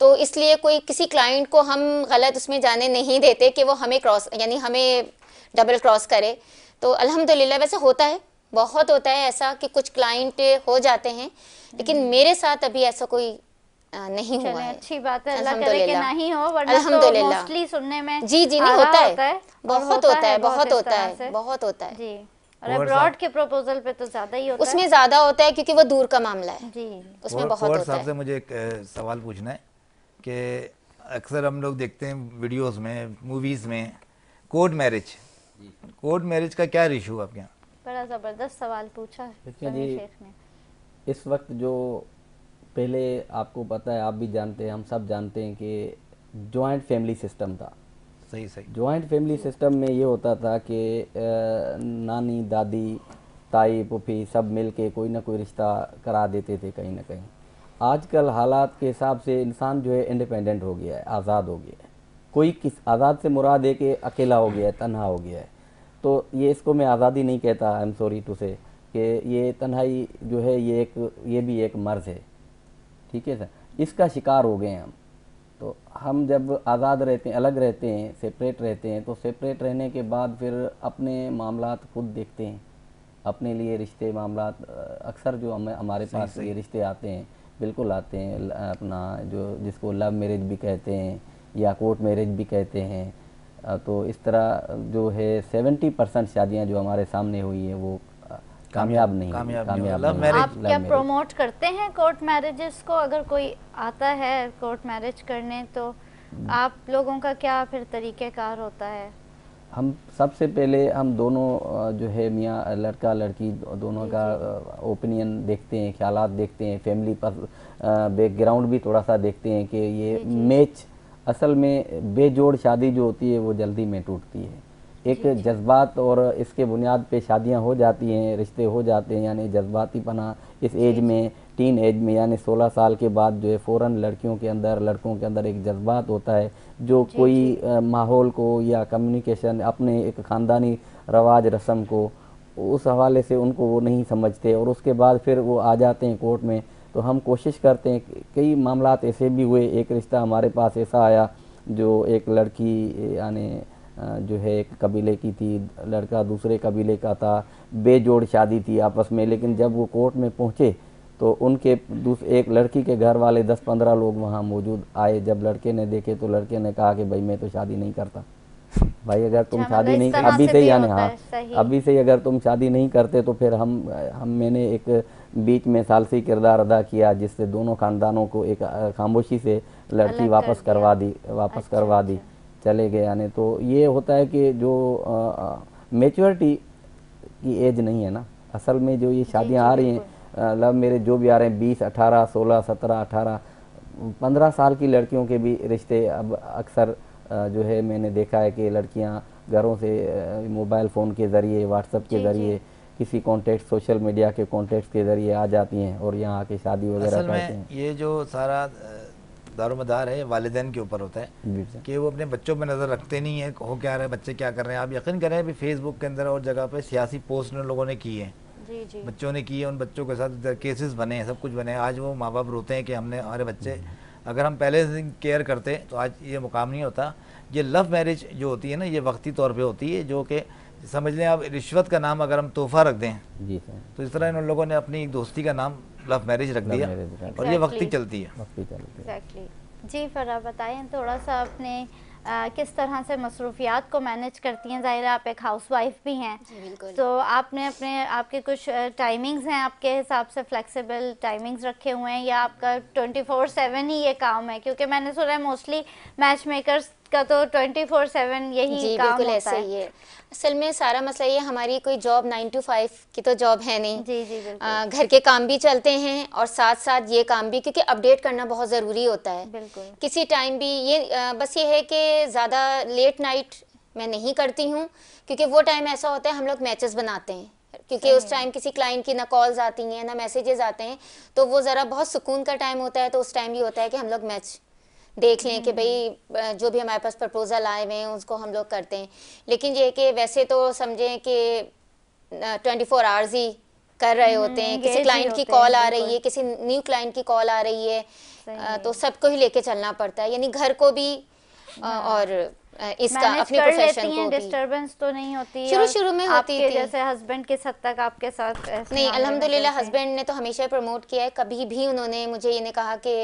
तो इसलिए कोई किसी क्लाइंट को हम गलत उसमें जाने नहीं देते कि वो हमें क्रॉस यानी हमें डबल क्रॉस करे। तो अल्हम्दुलिल्लाह वैसे होता है, बहुत होता है ऐसा कि कुछ क्लाइंट हो जाते हैं, लेकिन मेरे साथ अभी ऐसा कोई नहीं हुआ है। अच्छी बात है, अल्लाह करे कि नहीं हो, वरना तो अल्हम्दुलिल्लाह मोस्टली सुनने में जी नहीं होता है, बहुत होता है, बहुत होता है, बहुत होता है जी। और अब्रॉड के प्रपोजल पे तो ज़्यादा ही होता है, उसमें ज़्यादा होता है क्योंकि वो दूर का मामला है जी। उसमें बहुत होता है। से मुझे एक सवाल पूछना है कि अक्सर हम लोग देखते हैं वीडियोस में, मूवीज़ में, कोर्ट मैरिज का क्या इशू आपके यहाँ? बड़ा ज़बरदस्त सवाल पूछा देखिए समीर जी, शेख ने। इस वक्त जो पहले आपको पता है, आप भी जानते हैं, हम सब जानते हैं कि जॉइंट फैमिली सिस्टम था। सही जॉइंट फैमिली सिस्टम में ये होता था कि नानी, दादी, ताई, फूफी सब मिल के कोई ना कोई रिश्ता करा देते थे कहीं ना कहीं। आजकल हालात के हिसाब से इंसान जो है इंडिपेंडेंट हो गया है, आज़ाद हो गया है। कोई किस आज़ाद से मुराद है कि अकेला हो गया है, तन्हा हो गया है। तो ये इसको मैं आज़ादी नहीं कहता, आई एम सॉरी टू से, कि ये तन्हाई जो है ये भी एक मर्ज़ है, ठीक है सर। इसका शिकार हो गए हैं हम। तो हम जब आज़ाद रहते हैं, अलग रहते हैं, सेपरेट रहते हैं, तो सेपरेट रहने के बाद फिर अपने मामलात खुद देखते हैं, अपने लिए रिश्ते मामलात अक्सर जो हमारे पास ये रिश्ते आते हैं, बिल्कुल आते हैं, अपना जो जिसको लव मैरिज भी कहते हैं या कोर्ट मैरिज भी कहते हैं। तो इस तरह जो है 70% शादियाँ जो हमारे सामने हुई हैं वो कामयाब नहीं। आप क्या प्रमोट करते हैं कोर्ट मैरिजेस को? अगर कोई आता है कोर्ट मैरिज करने तो आप लोगों का क्या फिर तरीक़ेकार होता है? हम सबसे पहले हम दोनों जो है मियाँ लड़का लड़की दोनों का ओपिनियन देखते हैं, ख्यालात देखते हैं, फैमिली पर बैकग्राउंड भी थोड़ा सा देखते हैं कि ये मैच, असल में बेजोड़ शादी जो होती है वो जल्दी में टूटती है। एक जज्बात और इसके बुनियाद पे शादियां हो जाती हैं, रिश्ते हो जाते हैं, यानी जज्बाती पना इस एज में, टीन एज में, यानी 16 साल के बाद जो है फ़ौरन लड़कियों के अंदर, लड़कों के अंदर एक जज्बात होता है जो कोई माहौल को या कम्युनिकेशन, अपने एक ख़ानदानी रवाज रस्म को, उस हवाले से उनको वो नहीं समझते और उसके बाद फिर वो आ जाते हैं कोर्ट में। तो हम कोशिश करते हैं, कई मामलात ऐसे भी हुए, एक रिश्ता हमारे पास ऐसा आया जो एक लड़की यानी जो है एक कबीले की थी, लड़का दूसरे कबीले का था, बेजोड़ शादी थी आपस में, लेकिन जब वो कोर्ट में पहुँचे तो उनके एक लड़की के घर वाले 10-15 लोग वहाँ मौजूद आए। जब लड़के ने देखे तो लड़के ने कहा कि भाई मैं तो शादी नहीं करता। भाई अगर तुम शादी नहीं, अभी से यानी हाँ, अभी से अगर तुम शादी नहीं करते तो फिर मैंने एक बीच में सालसी किरदार अदा किया जिससे दोनों खानदानों को एक खामोशी से लड़की वापस करवा दी, चले गए। यानी तो ये होता है कि जो मैच्योरिटी की एज नहीं है ना, असल में जो ये शादियाँ आ रही हैं, लव मैरिज जो भी आ रहे हैं, 20, 18, 16, 17, 18, 15 साल की लड़कियों के भी रिश्ते अब अक्सर जो है मैंने देखा है कि लड़कियां घरों से मोबाइल फ़ोन के ज़रिए, व्हाट्सएप के ज़रिए, किसी कॉन्टेक्ट, सोशल मीडिया के कॉन्टेक्ट के ज़रिए आ जाती हैं और यहाँ आके शादी वगैरह करते हैं। ये जो सारा दारोमदार है वालिदैन के ऊपर होता है कि वो अपने बच्चों पर नज़र रखते नहीं है, हो क्या रहा है, बच्चे क्या कर रहे हैं। आप यकीन करें अभी फेसबुक के अंदर और जगह पर सियासी पोस्ट उन लोगों ने की है, बच्चों ने की है, उन बच्चों के साथ केसेस बने हैं, सब कुछ बने हैं। आज वो माँ बाप रोते हैं कि हमने हमारे बच्चे, अगर हम पहले से केयर करते तो आज ये मुकाम नहीं होता। ये लव मैरिज जो होती है ना, ये वक्ती तौर पे होती है, जो कि समझ लें आप रिश्वत का नाम अगर हम तोहफा रख दें जी सर, तो इस तरह इन लोगों ने अपनी दोस्ती का नाम लव मैरिज रख दिया और ये वक्ती चलती है। एग्जैक्टली जी। फिर आप बताएं थोड़ा सा अपने किस तरह से मसरूफियात को मैनेज करती हैं? ज़ाहिर है आप एक हाउसवाइफ भी हैं, तो आपने आपके कुछ टाइमिंग्स हैं, आपके हिसाब से फ्लेक्सिबल टाइमिंग्स रखे हुए हैं या आपका 24/7 ही ये काम है? क्योंकि मैंने सुना है मोस्टली मैच मेकर्स का तो 24/7 यही काम होता है। ऐसा ही है। असल में सारा मसला ये, हमारी कोई जॉब 9 to 5 की तो जॉब है नहीं। जी बिल्कुल। घर के काम भी चलते हैं और साथ साथ ये काम भी, क्योंकि अपडेट करना बहुत ज़रूरी होता है। बिल्कुल। किसी किसी टाइम भी ये बस ये है कि ज़्यादा लेट नाइट मैं नहीं करती हूँ, क्योंकि वो टाइम ऐसा होता है हम लोग मैचेस बनाते हैं, क्योंकि उस टाइम किसी क्लाइंट की ना कॉल्स आती हैं ना मैसेजेस आते हैं, तो वो ज़रा बहुत सुकून का टाइम होता है। तो उस टाइम ये होता है कि हम लोग मैच देख लें कि भाई जो भी हमारे पास प्रपोजल आए हुए हैं उसको हम लोग करते हैं। लेकिन ये कि वैसे तो समझें कि 24 आवर्स ही कर रहे होते हैं। किसी क्लाइंट की कॉल आ रही है, किसी न्यू क्लाइंट की कॉल आ रही है, तो सबको ही लेके चलना पड़ता है, यानी घर को भी और इसका मैनेज अपने कर प्रोफेशन लेती हैं, को भी। डिस्टरबेंस तो नहीं होती? शुरू-शुरू में होती आपके थी। जैसे हस्बैंड किस हद तक आपके साथ ऐसे नहीं, मामले में अल्हम्दुलिल्लाह करते हैं? हस्बैंड ने तो हमेशा प्रमोट किया है, कभी भी उन्होंने मुझे ये नहीं कहा कि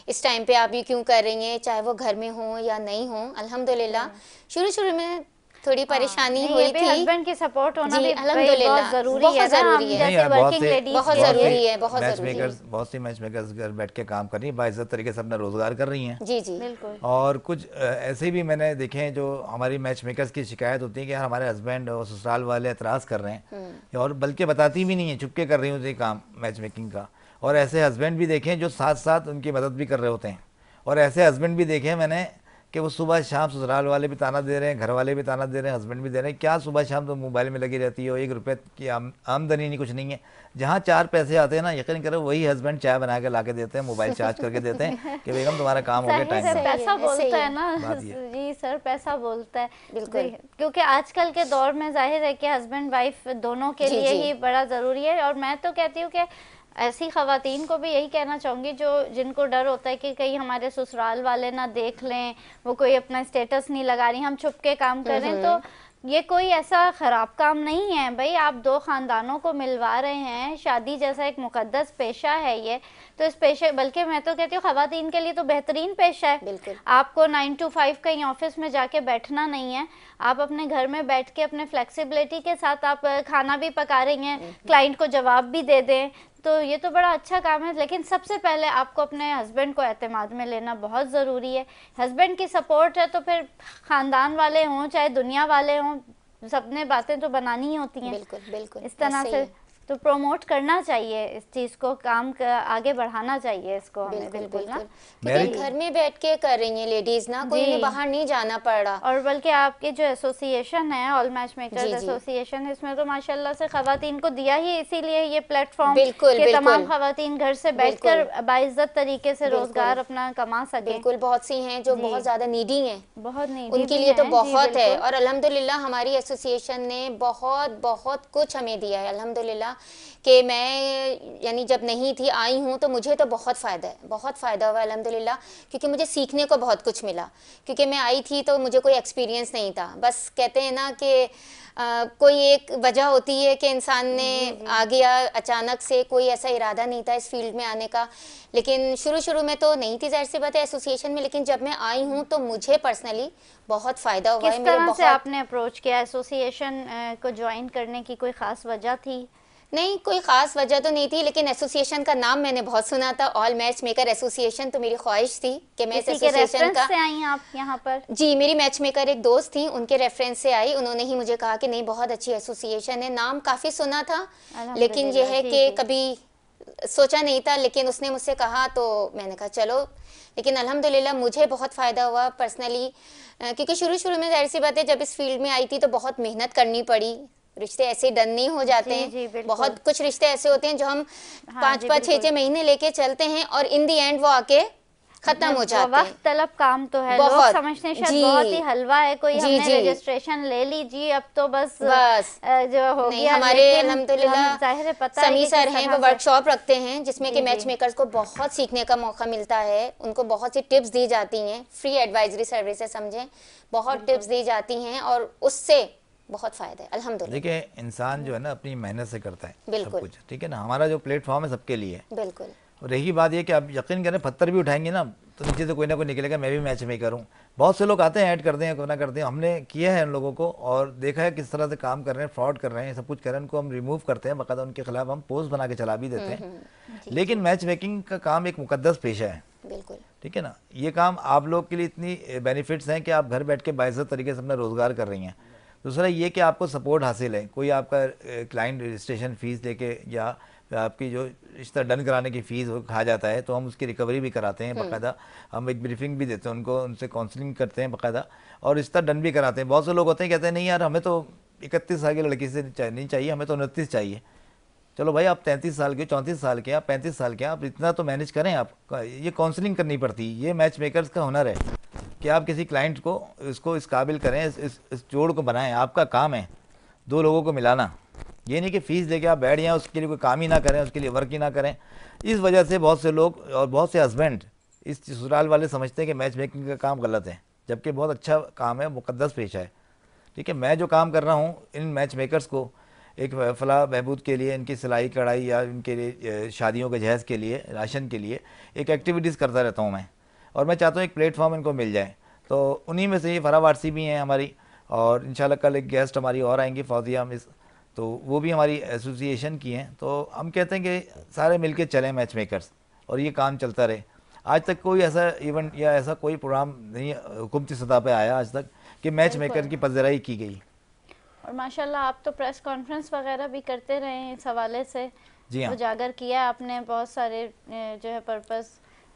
इस टाइम पे आप ये क्यों कर रही हैं, चाहे वो घर में हो या नहीं हो। अल्हम्दुलिल्लाह शुरू-शुरू में थोड़ी परेशानी नहीं, हुई ये भी थी। हस्बैंड की सपोर्ट होना जी, भी अल्हम्दुलिल्लाह, बहुत ज़रूरी बहुत है ना, हम ज़रूरी है। नहीं जैसे यार, बहुत वर्किंग से लेडीज बहुत के लिए। ज़रूरी है, बहुत मैच ज़रूरी है। मेकर्स, बहुत सी मैच मेकर्स घर बैठ के काम कर रही हैं, बाइज्जत तरीके से अपना रोजगार कर रही हैं। जी, जी। बिल्कुल। और कुछ ऐसे भी मैंने देखे हैं जो हमारी मैच मेकर्स की शिकायत होती है कि यार हमारे हस्बैंड और ससुराल वाले एतराज़ कर रहे हैं, और बल्कि बताती भी नहीं है, चुपके कर रही होती है काम मैच मेकिंग का। और ऐसे हस्बैंड भी देखे हैं जो साथ साथ उनकी मदद भी कर रहे होते हैं, और ऐसे हस्बैंड भी देखे हैं मैंने कि वो सुबह शाम ससुराल वाले भी ताना दे रहे हैं, घर वाले भी ताना दे रहे हैं, हस्बैंड भी दे रहे हैं, क्या सुबह शाम तो मोबाइल में लगी रहती हो, 1 रुपये की आमदनी नहीं, कुछ नहीं है। जहाँ 4 पैसे आते हैं ना, यकीन करो वही हस्बैंड चाय बना के ला के देते हैं, मोबाइल चार्ज करके देते हैं कि बेगम तुम्हारा काम हो गया, जाहिर टाइम है, दो। पैसा ऐसे ही बोलता है। है ना। बात ये। जी सर, पैसा बोलता है बिल्कुल। क्योंकि आजकल के दौर में जाहिर है कि हस्बैंड वाइफ दोनों के जी, लिए जी। ही बड़ा ज़रूरी है। और मैं तो कहती हूँ कि ऐसी ख़वातीन को भी यही कहना चाहूँगी जो जिनको डर होता है कि कहीं हमारे ससुराल वाले ना देख लें, वो कोई अपना स्टेटस नहीं लगा रही, हम छुप के काम कर रहे हैं, तो ये कोई ऐसा ख़राब काम नहीं है भाई। आप 2 ख़ानदानों को मिलवा रहे हैं, शादी जैसा एक मुक़द्दस पेशा है ये, तो इस पेशे, बल्कि मैं तो कहती हूँ ख़वातीन के लिए तो बेहतरीन पेशा है। बिल्कुल। आपको 9 to 5 कहीं ऑफिस में जाके बैठना नहीं है, आप अपने घर में बैठ के अपने फ्लेक्सिबिलिटी के साथ आप खाना भी पका रही हैं, क्लाइंट को जवाब भी दे दें, तो ये तो बड़ा अच्छा काम है। लेकिन सबसे पहले आपको अपने हस्बैंड को एतमाद में लेना बहुत ज़रूरी है। हस्बैंड की सपोर्ट है तो फिर ख़ानदान वाले हों चाहे दुनिया वाले हों, सबने बातें तो बनानी ही होती हैं। बिल्कुल, बिल्कुल। इस तरह ऐसे ही से है। तो प्रमोट करना चाहिए इस चीज़ को, काम का आगे बढ़ाना चाहिए इसको हमें, बिल्कुल, बिल्कुल ना। बिल्कुल। क्योंकि घर में बैठ के कर रही हैं लेडीज ना, कोई जी। उन्हें बाहर नहीं जाना पड़ रहा। और बल्कि आपके जो एसोसिएशन है, ऑल मैच मेकर्स जी, जी। एसोसिएशन, इसमें तो माशाल्लाह से खवातीन को दिया ही इसीलिए ये प्लेटफॉर्म बिल्कुल, कि तमाम बिल्कुल। खवातीन घर से बैठकर बाइज्जत तरीके से बिल्कुल। रोजगार अपना कमा सकें। बिल्कुल, बहुत सी हैं जो जी। बहुत ज़्यादा नीडी हैं, बहुत नहीं उनके लिए तो बहुत है। और अल्हम्दुलिल्लाह हमारी एसोसिएशन ने बहुत बहुत कुछ हमें दिया है अल्हम्दुलिल्लाह, कि मैं यानी जब नहीं थी आई हूँ तो मुझे तो बहुत फ़ायदा है, बहुत फ़ायदा हुआ अल्हम्दुलिल्लाह, क्योंकि मुझे सीखने को बहुत कुछ मिला। क्योंकि मैं आई थी तो मुझे कोई एक्सपीरियंस नहीं था, बस कहते हैं ना कि कोई एक वजह होती है कि इंसान ने आ गया अचानक से, कोई ऐसा इरादा नहीं था इस फील्ड में आने का। लेकिन शुरू में तो नहीं थी, जाहिर सी बात है, एसोसिएशन में। लेकिन जब मैं आई हूँ तो मुझे पर्सनली बहुत फ़ायदा हुआ है। किस तरह से आपने अप्रोच किया एसोसिएशन को ज्वाइन करने की? कोई ख़ास वजह थी? नहीं, कोई ख़ास वजह तो नहीं थी, लेकिन एसोसिएशन का नाम मैंने बहुत सुना था, ऑल मैच मेकर एसोसिएशन, तो मेरी ख्वाहिश थी कि मैं इस एसोसिएशन का। से आई आप यहाँ पर? जी, मेरी मैच मेकर एक दोस्त थी, उनके रेफरेंस से आई। उन्होंने ही मुझे कहा कि नहीं, बहुत अच्छी एसोसिएशन है, नाम काफ़ी सुना था, लेकिन यह है कि कभी सोचा नहीं था। लेकिन उसने मुझसे कहा तो मैंने कहा चलो। लेकिन अल्हम्दुलिल्लाह मुझे बहुत फ़ायदा हुआ पर्सनली, क्योंकि शुरू में जाहिर सी बात है, जब इस फील्ड में आई थी तो बहुत मेहनत करनी पड़ी। रिश्ते ऐसे डन नहीं हो जाते हैं। जी, बिल्कुल। बहुत कुछ रिश्ते ऐसे होते हैं जो हम हाँ, 5-5 6-6 महीने लेके चलते हैं और इन दी एंड वो आके खत्म हो जाते हैं। वक्त तलब काम तो है, बहुत। लोग समझते हैं शायद बहुत ही हलवा है, कोई जी, हमने जी। रजिस्ट्रेशन ले ली जी, अब तो बस बस जो हो नहीं, गया। हमारे लेकिन अल्हम्दुलिल्लाह जाहिर है पता है समी कि सर किस हैं, तरह वो से- वर्कशॉप रखते हैं जिसमें कि जी, मैच जी। मेकर्स को बहुत सीखने का मौका मिलता है। उनको बहुत सी टिप्स दी जाती हैं, फ्री एडवाइजरी सर्विसेज समझें, बहुत टिप्स दी जाती हैं और उससे बहुत फ़ायदा है अल्हम्दुलिल्लाह। देखिए, इंसान जो है ना अपनी मेहनत से करता है सब बिल्कुल। कुछ, ठीक है ना। हमारा जो प्लेटफॉर्म है सबके लिए है। बिल्कुल। और रही बात ये कि आप यकीन करें, पत्थर भी उठाएंगे ना तो नीचे से कोई ना कोई निकलेगा, मैं भी मैच मेकर हूँ। बहुत से लोग आते हैं, ऐड करते हैं, कोई ना करते हैं। हमने किया है उन लोगों को और देखा है किस तरह से काम कर रहे हैं, फ्रॉड कर रहे हैं, सब कुछ कर रहे हैं। उनको हम रिमूव करते हैं, बाकायदा उनके खिलाफ हम पोस्ट बना के चला भी देते हैं। लेकिन मैच मेकिंग का काम एक मुकद्दस पेशा है, बिल्कुल। ठीक है ना। ये काम आप लोग के लिए इतनी बेनिफिट्स हैं कि आप घर बैठ के बाइज्जत तरीके से अपना रोज़गार कर रही हैं। दूसरा ये कि आपको सपोर्ट हासिल है, कोई आपका क्लाइंट रजिस्ट्रेशन फ़ीस लेके या आपकी जो रिश्ता डन कराने की फ़ीस खा जाता है तो हम उसकी रिकवरी भी कराते हैं बाकायदा। हम एक ब्रीफिंग भी देते हैं उनको, उनसे काउंसलिंग करते हैं बाकायदा, और रिश्ता डन भी कराते हैं। बहुत से लोग होते हैं, कहते हैं नहीं यार, हमें तो 31 साल की लड़की से नहीं चाहिए, हमें तो 29 चाहिए। चलो भाई, आप 33 साल के, 34 साल के, आप 35 साल के, आप इतना तो मैनेज करें। आप ये काउंसलिंग करनी पड़ती है, ये मैच मेकर्स का हुनर है कि आप किसी क्लाइंट को इसको इस काबिल करें, इस जोड़ को बनाएं। आपका काम है 2 लोगों को मिलाना। ये नहीं कि फ़ीस लेके आप बैठ जाएं, उसके लिए कोई काम ही ना करें, उसके लिए वर्क ही ना करें। इस वजह से बहुत से लोग और बहुत से हस्बैंड इस ससुराल वाले समझते हैं कि मैच मेकिंग का काम गलत है। जबकि बहुत अच्छा काम है, मुक़द्दस पेशा है। ठीक है, मैं जो काम कर रहा हूँ इन मैच मेकर्स को एक फलाह बहबूद के लिए, इनकी सिलाई कढ़ाई या इनके लिए शादियों के जहेज़ के लिए, राशन के लिए एक एक्टिविटीज़ करता रहता हूँ मैं, और मैं चाहता हूँ एक प्लेटफॉर्म इनको मिल जाए। तो उन्हीं में से ये फराह वारसी भी हैं हमारी, और इंशाल्लाह कल एक गेस्ट हमारी और आएंगी, फौजिया मिस, तो वो भी हमारी एसोसिएशन की हैं। तो हम कहते हैं कि सारे मिल के चलें मैच मेकर्स, और ये काम चलता रहे। आज तक कोई ऐसा इवेंट या ऐसा कोई प्रोग्राम नहीं हुकूमती सतह पे आया आज तक कि मैच मेकर की पजराई की गई। और माशाल्लाह आप तो प्रेस कॉन्फ्रेंस वगैरह भी करते रहे हैं, इस हवाले से जी हाँ, उजागर किया आपने, बहुत सारे जो है पर्पस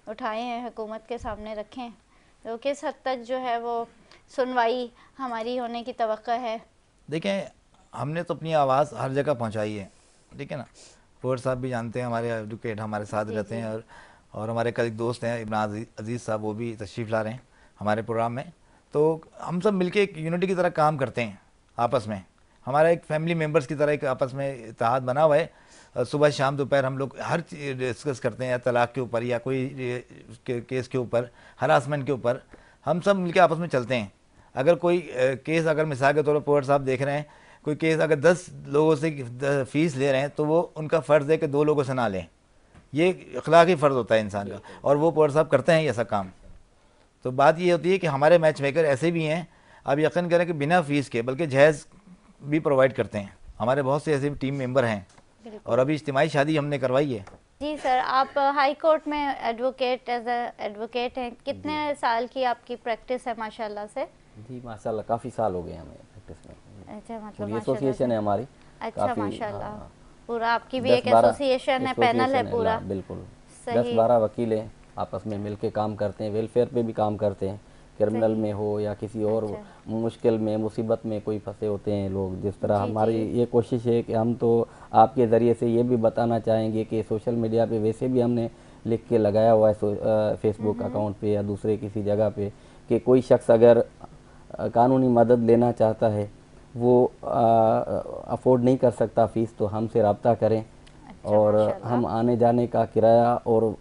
उठाए हैं, हुकूमत के सामने रखे हैं, तो किस हद तक जो है वो सुनवाई हमारी होने की तवक्को है? देखें हमने तो अपनी आवाज़ हर जगह पहुंचाई है, ठीक है ना। फौर साहब भी जानते हैं, हमारे एडवोकेट हमारे साथ रहते हैं, और हमारे कल एक दोस्त हैं इमरान अजीज़ साहब, वो भी तशरीफ़ ला रहे हैं हमारे प्रोग्राम में। तो हम सब मिलके एक यूनिटी की तरह काम करते हैं आपस में, हमारा एक फैमिली मेम्बर्स की तरह एक आपस में इत्तेहाद बना हुआ है। सुबह शाम दोपहर हम लोग हर चीज़ डिस्कस करते हैं, या तलाक के ऊपर या कोई केस के ऊपर, हरासमेंट के ऊपर, हम सब मिलके आपस में चलते हैं। अगर कोई केस, अगर मिसाल के तौर पर पोवर साहब देख रहे हैं, कोई केस अगर 10 लोगों से फ़ीस ले रहे हैं, तो वो उनका फ़र्ज़ है कि 2 लोगों से ना लें। ये अखलाकी फ़र्ज़ होता है इंसान का, और वो पोवर साहब करते हैं ऐसा काम। तो बात ये होती है कि हमारे मैच मेकर ऐसे भी हैं, आप यकीन करें कि बिना फ़ीस के, बल्कि जहेज़ भी प्रोवाइड करते हैं। हमारे बहुत से ऐसे टीम मेंबर हैं, और अभी इज्तिमाई शादी हमने करवाई है। जी सर, आप हाई कोर्ट में एडवोकेट, एज एडवोकेट हैं, कितने साल की आपकी प्रैक्टिस है माशाल्लाह से? जी माशाल्लाह काफ़ी साल हो गए हमें प्रैक्टिस में। अच्छा, मतलब पूरी एसोसिएशन है हमारी। अच्छा माशाल्लाह, हाँ, पूरा आपकी भी एक एसोसिएशन है, पैनल है पूरा? बिल्कुल, सही। 10-12 वकील हैं, आपस में मिल के काम करते हैं, वेलफेयर पे भी काम करते हैं, क्रिमिनल में हो या किसी और मुश्किल में, मुसीबत में कोई फंसे होते हैं लोग। जिस तरह हमारी ये कोशिश है कि हम तो आपके ज़रिए से ये भी बताना चाहेंगे कि सोशल मीडिया पे वैसे भी हमने लिख के लगाया हुआ है फेसबुक अकाउंट पे या दूसरे किसी जगह पे, कि कोई शख्स अगर कानूनी मदद लेना चाहता है, वो अफोर्ड नहीं कर सकता फ़ीस, तो हमसे रब्ता करें। और हम आने जाने का किराया और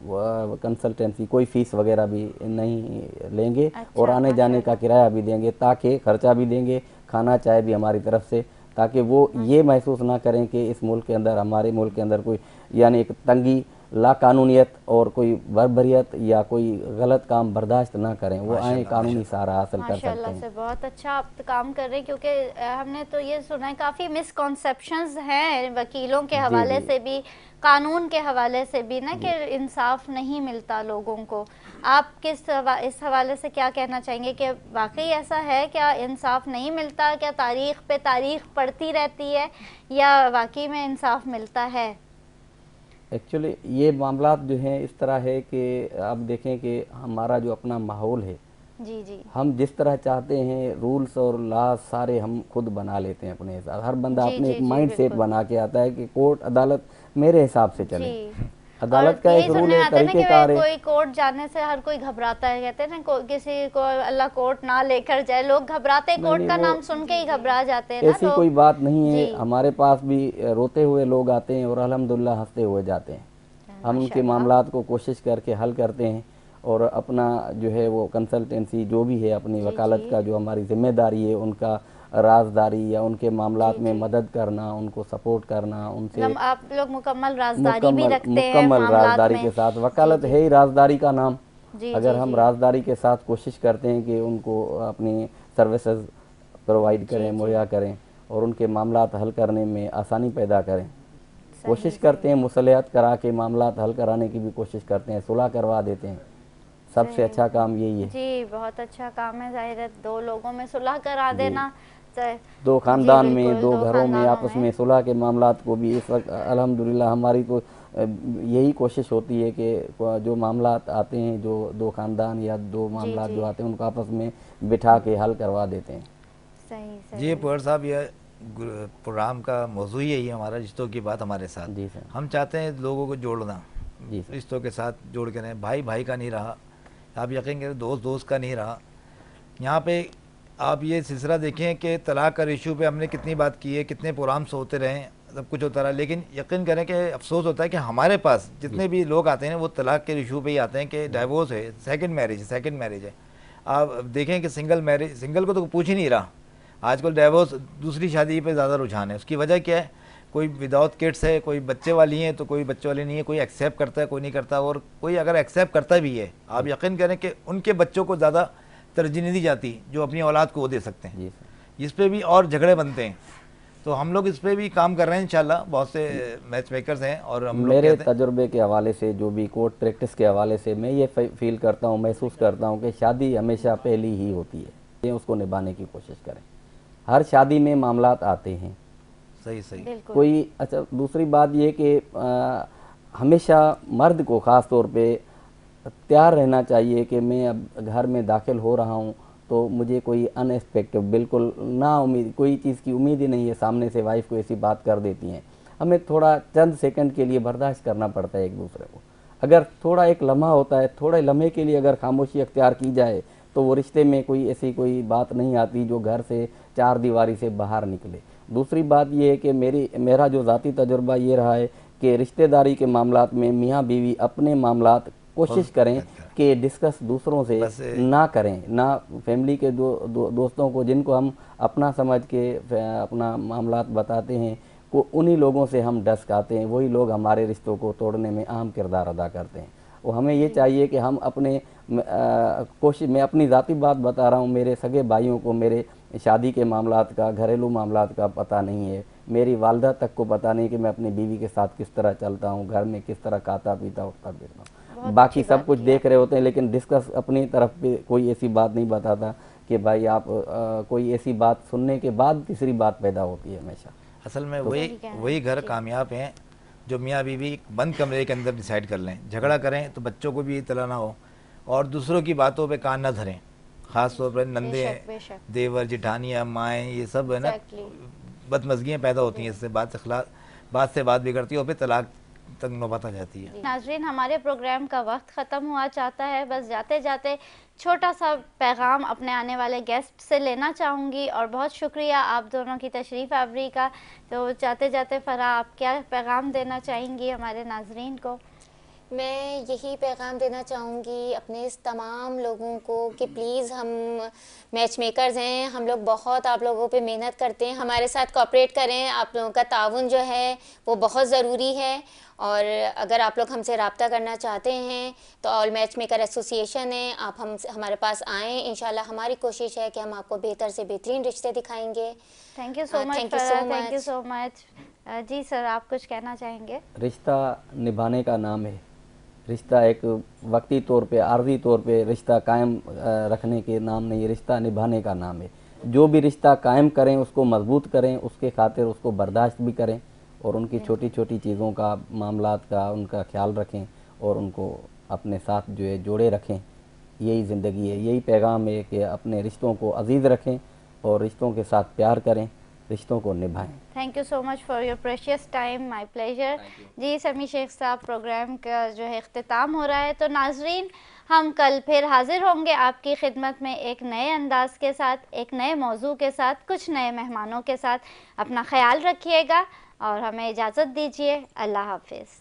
कंसल्टेंसी कोई फ़ीस वगैरह भी नहीं लेंगे, और आने जाने का किराया भी देंगे, ताकि खर्चा भी देंगे, खाना चाय भी हमारी तरफ से, ताकि वो ये महसूस ना करें कि इस मुल्क के अंदर, हमारे मुल्क के अंदर कोई यानी एक तंगी, लाकानूनियत और कोई बर्बरियत या कोई गलत काम बर्दाश्त ना करें, वो आए कानूनी सहारा हासिल कर सकते हैं। से बहुत अच्छा आप काम कर रहे हैं, क्योंकि हमने तो ये सुना है काफ़ी मिसकॉन्सेप्शंस हैं वकीलों के हवाले से भी, कानून के हवाले से भी ना, कि इंसाफ नहीं मिलता लोगों को। आप इस हवाले से क्या कहना चाहेंगे कि वाकई ऐसा है, क्या इंसाफ नहीं मिलता? क्या तारीख पे तारीख पड़ती रहती है, या वाकई में इंसाफ मिलता है? एक्चुअली ये मामला जो हैं इस तरह है कि आप देखें कि हमारा जो अपना माहौल है, जी जी, हम जिस तरह चाहते हैं रूल्स और लॉ सारे हम खुद बना लेते हैं अपने हिसाब। हर बंदा अपने एक माइंड सेट बना के आता है कि कोर्ट अदालत मेरे हिसाब से चले। अदालत का एक रूल है, तरीक़ेकार है। कोई कोर्ट जाने से हर कोई घबराता है, कहते हैं ना, किसी को अल्लाह कोर्ट ना लेकर जाए, लोग घबराते हैं, कोर्ट का नाम सुन के ही घबरा जाते हैं ना। ऐसी कोई बात नहीं है, हमारे पास भी रोते हुए लोग आते हैं और अल्हम्दुलिल्लाह हंसते हुए जाते हैं। हम उनके मामलात को कोशिश करके हल करते हैं, और अपना जो है वो कंसल्टेंसी जो भी है, अपनी वकालत का जो हमारी जिम्मेदारी है, उनका राजदारी या उनके मामलात में मदद करना, उनको सपोर्ट करना, उनसे आप लोग मुकम्मल राजदारी भी रखते हैं? मुकम्मल राजदारी के साथ, वकालत है ही राजदारी का नाम। अगर हम राजदारी के साथ कोशिश करते हैं कि उनको अपनी सर्विसेज प्रोवाइड करें, मुहैया करें, और उनके मामलात हल करने में आसानी पैदा करें, कोशिश करते हैं, मुसलहत करा के मामलात हल कराने की भी कोशिश करते हैं, सुलह करवा देते हैं। सबसे अच्छा काम यही है। जी, बहुत अच्छा काम है। जाहिर है, दो लोगों में सुलह करा देना, दो खानदान में, दो घरों में आपस में सुलह के मामलात को भी इस वक्त अल्हम्दुलिल्लाह हमारी तो यही कोशिश होती है कि जो मामलात आते हैं, जो दो खानदान या दो मामलात जो आते हैं, उनको आपस में बिठा के हल करवा देते हैं। सही जी पुअर साहब, ये प्रोग्राम का मौजू ही है हमारा, रिश्तों की बात हमारे साथ। जी सर, हम चाहते हैं लोगों को जोड़ना, जी रिश्तों के साथ जोड़ के रहें। भाई भाई का नहीं रहा, आप यकीन करें, दोस्त दोस्त का नहीं रहा। यहाँ पे आप ये सिलसिला देखें कि तलाक का इशू पे हमने कितनी बात की है, कितने प्रोग्राम्स होते रहे, सब कुछ होता रहा, लेकिन यकीन करें कि अफसोस होता है कि हमारे पास जितने भी लोग आते हैं वो तलाक के इशू पे ही आते हैं कि डाइवोर्स है, सेकंड मैरिज है। आप देखें कि सिंगल को तो पूछ ही नहीं रहा आजकल, डाइवोर्स दूसरी शादी पे ज़्यादा रुझान है। उसकी वजह क्या है? कोई विदाउट किड्स है, कोई बच्चे वाली हैं तो कोई बच्चे वाली नहीं है, कोई एक्सेप्ट करता है कोई नहीं करता, और कोई अगर एक्सेप्ट करता भी है आप यकीन करें कि उनके बच्चों को ज़्यादा तरजीह नहीं दी जाती जो अपनी औलाद को वो दे सकते हैं। इस पर भी और झगड़े बनते हैं, तो हम लोग इस पर भी काम कर रहे हैं इंशाल्लाह। बहुत से मैच मेकर्स हैं और हम लोग मेरे तजुर्बे के हवाले से, जो भी कोर्ट प्रैक्टिस के हवाले से मैं ये फील करता हूँ, महसूस करता हूँ कि शादी हमेशा पहली ही होती है, उसको निभाने की कोशिश करें। हर शादी में मामलात आते हैं, सही कोई। अच्छा, दूसरी बात ये कि हमेशा मर्द को ख़ास तौर पे तैयार रहना चाहिए कि मैं अब घर में दाखिल हो रहा हूँ तो मुझे कोई अनएक्सपेक्टेड, बिल्कुल ना उम्मीद, कोई चीज़ की उम्मीद ही नहीं है, सामने से वाइफ को ऐसी बात कर देती हैं, हमें थोड़ा चंद सेकंड के लिए बर्दाश्त करना पड़ता है एक दूसरे को। अगर थोड़ा एक लम्हा होता है, थोड़े लम्हे के लिए अगर खामोशी अख्तियार की जाए तो वो रिश्ते में कोई ऐसी कोई बात नहीं आती जो घर से चार दीवारी से बाहर निकले। दूसरी बात ये है कि मेरा जो ज़ाती तजुर्बा ये रहा है कि रिश्तेदारी के मामलात में मियाँ बीवी अपने मामलात कोशिश करें कि डिस्कस दूसरों से ना करें, ना फैमिली के दोस्तों को जिनको हम अपना समझ के अपना मामलात बताते हैं को उन्हीं लोगों से हम डसकाते हैं, वही लोग हमारे रिश्तों को तोड़ने में अहम किरदार अदा करते हैं। वो हमें ये चाहिए कि हम अपने कोशिश, मैं अपनी ज़ाती बात बता रहा हूँ, मेरे सगे भाइयों को मेरे शादी के मामलात का, घरेलू मामलात का पता नहीं है, मेरी वालदा तक को पता नहीं कि मैं अपनी बीवी के साथ किस तरह चलता हूँ, घर में किस तरह खाता पीता उठता फिरता हूँ। बाकी सब कुछ देख रहे होते हैं लेकिन डिस्कस अपनी तरफ पे कोई ऐसी बात नहीं बताता कि भाई आप कोई ऐसी बात सुनने के बाद तीसरी बात पैदा होती है हमेशा। असल में वही घर कामयाब हैं जो मियाँ बीवी बंद कमरे के अंदर डिसाइड कर लें, झगड़ा करें तो बच्चों को भी इतला ना हो और दूसरों की बातों पे कान ना धरें। ख़ास तौर पर नंदे, देवर, जिठानियाँ, माएँ, ये सब है ना, बदमज़गियाँ पैदा होती हैं, इससे बात से बात बिगड़ती है और फिर तलाक तक नौबत आ जाती है। नाज़रीन, हमारे प्रोग्राम का वक्त ख़त्म हुआ चाहता है, बस जाते जाते छोटा सा पैगाम अपने आने वाले गेस्ट से लेना चाहूँगी और बहुत शुक्रिया आप दोनों की तशरीफ़ आवरी का। तो जाते जाते फ़राह, आप क्या पैगाम देना चाहेंगी हमारे नाज़रीन को? मैं यही पैगाम देना चाहूँगी अपने इस तमाम लोगों को कि प्लीज़, हम मैच मेकर्स हैं, हम लोग बहुत आप लोगों पे मेहनत करते हैं, हमारे साथ कोऑपरेट करें। आप लोगों का ताउन जो है वो बहुत ज़रूरी है और अगर आप लोग हमसे रब्ता करना चाहते हैं तो ऑल मैच मेकर एसोसिएशन है, आप हमारे पास आएँ। इंशाल्लाह हमारी कोशिश है कि हम आपको बेहतर से बेहतरीन रिश्ते दिखाएंगे। Thank you so much. Thank you so much. जी सर, आप कुछ कहना चाहेंगे? रिश्ता निभाने का नाम है, रिश्ता एक वक्ती तौर पे, आर्जी तौर पे रिश्ता कायम रखने के नाम नहीं, रिश्ता निभाने का नाम है। जो भी रिश्ता कायम करें उसको मजबूत करें, उसके खातिर उसको बर्दाश्त भी करें और उनकी छोटी छोटी चीज़ों का, मामलात का उनका ख्याल रखें और उनको अपने साथ जो है जोड़े रखें। यही ज़िंदगी है, यही पैगाम है कि अपने रिश्तों को अजीज़ रखें और रिश्तों के साथ प्यार करें, रिश्तों को निभाएं। Thank you so much for your precious time, my pleasure. जी समी शेख साहब, प्रोग्राम का जो है इख्तिताम हो रहा है, तो नाजरीन हम कल फिर हाजिर होंगे आपकी खिदमत में एक नए अंदाज के साथ, एक नए मौजू के साथ, कुछ नए मेहमानों के साथ। अपना ख्याल रखिएगा और हमें इजाज़त दीजिए। अल्लाह हाफिज़।